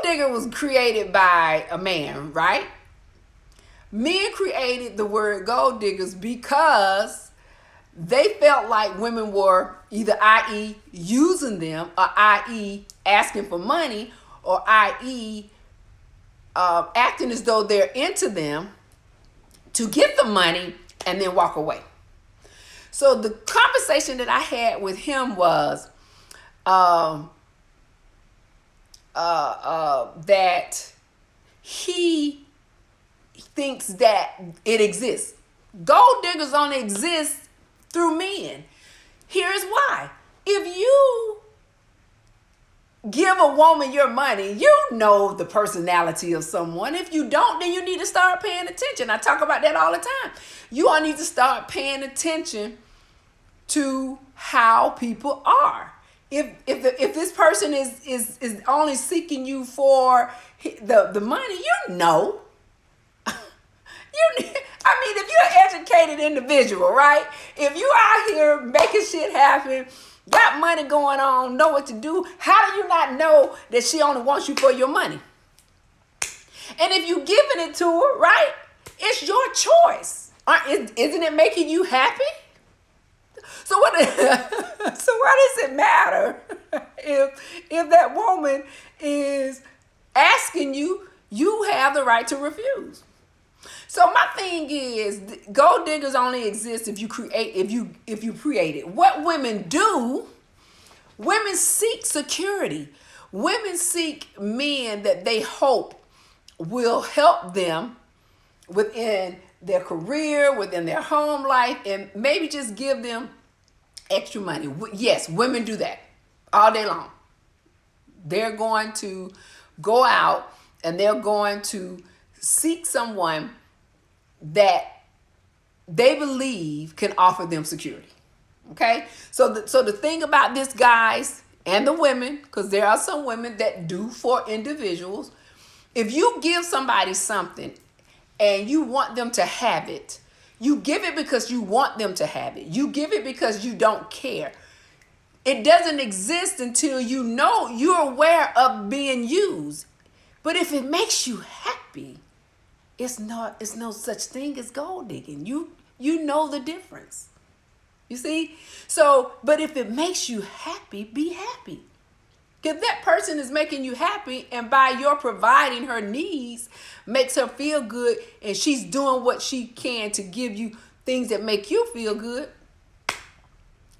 digger was created by a man, right? Men created the word gold diggers because they felt like women were either i.e. using them, or i.e. asking for money, or i.e. Acting as though they're into them to get the money and then walk away. So the conversation that I had with him was that he thinks that it exists. Gold diggers only exist through men. Here's why. If you give a woman your money, you know the personality of someone. If you don't, then you need to start paying attention. I talk about that all the time. You all need to start paying attention to how people are. If this person is only seeking you for the money, you know. If you're an educated individual, right? If you out here making shit happen, got money going on, know what to do, how do you not know that she only wants you for your money? And if you giving it to her, right, it's your choice. Isn't it making you happy? So what does it matter if that woman is asking you? You have the right to refuse. So my thing is, gold diggers only exist if you create it. What women do, women seek security. Women seek men that they hope will help them within their career, within their home life, and maybe just give them extra money. Yes, women do that all day long. They're going to go out and they're going to seek someone that they believe can offer them security. Okay? So the thing about this, guys, and the women, because there are some women that do for individuals, if you give somebody something and you want them to have it, you give it because you want them to have it. You give it because you don't care. It doesn't exist until you know you're aware of being used. But if it makes you happy, it's no such thing as gold digging. You know the difference. You see? So, but if it makes you happy, be happy. If that person is making you happy, and by your providing her needs makes her feel good, and she's doing what she can to give you things that make you feel good,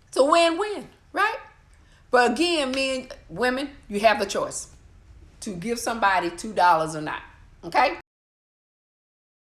it's a win-win, right? But again, men, women, you have the choice to give somebody $2 or not. Okay?